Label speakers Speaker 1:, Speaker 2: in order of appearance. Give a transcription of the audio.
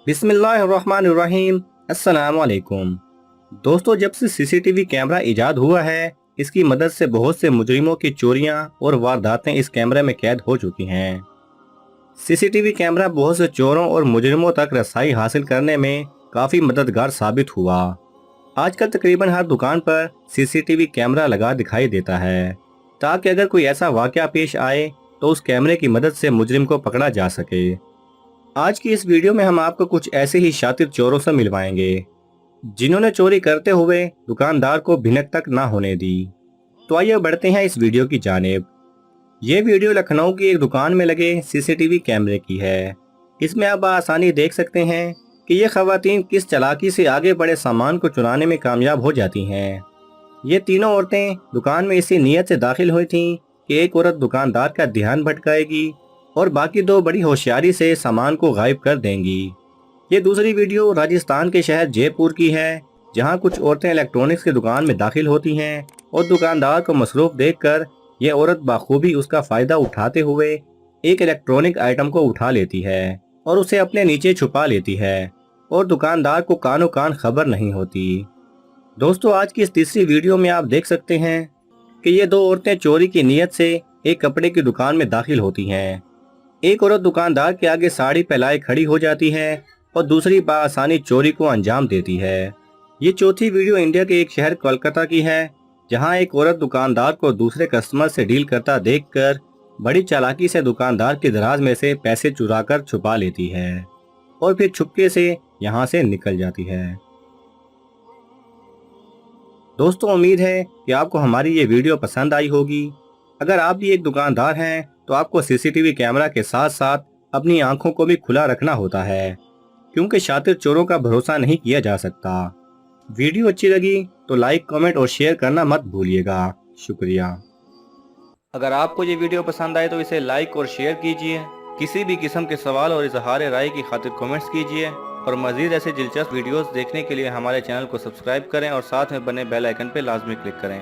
Speaker 1: बिस्मिल्लाहिर्रहमानिर्रहीम। अस्सलाम वालेकुम। दोस्तों, जब से सीसीटीवी कैमरा इजाद हुआ है, इसकी मदद से बहुत से मुजरिमों की चोरियां और वारदातें इस कैमरे में कैद हो चुकी हैं। सीसीटीवी कैमरा बहुत से चोरों और मुजरिमों तक रसाई हासिल करने में काफी मददगार साबित हुआ। आजकल तकरीबन हर दुकान पर सीसीटीवी कैमरा लगा दिखाई देता है, ताकि अगर कोई ऐसा वाकया पेश आए तो उस कैमरे की मदद से मुजरिम को पकड़ा जा सके। आज की इस वीडियो में हम आपको कुछ ऐसे ही शातिर चोरों से मिलवाएंगे जिन्होंने चोरी करते हुए दुकानदार को भिनक तक ना होने दी। तो आइए बढ़ते हैं इस वीडियो की जानेब। ये वीडियो लखनऊ की एक दुकान में लगे सीसीटीवी कैमरे की है। इसमें आप आसानी देख सकते हैं कि ये खवातीन किस चालाकी से आगे बढ़े सामान को चुराने में कामयाब हो जाती हैं। ये तीनों औरतें दुकान में इसी नीयत से दाखिल हुई थीं कि एक औरत दुकानदार का ध्यान भटकाएगी और बाकी दो बड़ी होशियारी से सामान को गायब कर देंगी। ये दूसरी वीडियो राजस्थान के शहर जयपुर की है, जहां कुछ औरतें इलेक्ट्रॉनिक्स की दुकान में दाखिल होती हैं और दुकानदार को मसरूफ देखकर ये औरत बाखूबी उसका फायदा उठाते हुए एक इलेक्ट्रॉनिक आइटम को उठा लेती है और उसे अपने नीचे छुपा लेती है और दुकानदार को कानो कान खबर नहीं होती। दोस्तों, आज की इस तीसरी वीडियो में आप देख सकते हैं कि ये दो औरतें चोरी की नीयत से एक कपड़े की दुकान में दाखिल होती हैं। एक औरत दुकानदार के आगे साड़ी फैलाए खड़ी हो जाती है और दूसरी बाआसानी चोरी को अंजाम देती है। ये चौथी वीडियो इंडिया के एक शहर कोलकाता की है, जहां एक औरत दुकानदार को दूसरे कस्टमर से डील करता देखकर बड़ी चालाकी से दुकानदार की दराज में से पैसे चुराकर छुपा लेती है और फिर छुपके से यहां से निकल जाती है। दोस्तों, उम्मीद है कि आपको हमारी ये वीडियो पसंद आई होगी। अगर आप भी एक दुकानदार हैं तो आपको सीसीटीवी कैमरा के साथ साथ अपनी आंखों को भी खुला रखना होता है, क्योंकि शातिर चोरों का भरोसा नहीं किया जा सकता। वीडियो अच्छी लगी तो लाइक, कमेंट और शेयर करना मत भूलिएगा। शुक्रिया। अगर आपको ये वीडियो पसंद आए तो इसे लाइक और शेयर कीजिए। किसी भी किस्म के सवाल और इजहार राय की खातिर कमेंट्स कीजिए और मजीद ऐसे दिलचस्प वीडियोस देखने के लिए हमारे चैनल को सब्सक्राइब करें और साथ में बने बेल आइकन पर लाजमी क्लिक करें।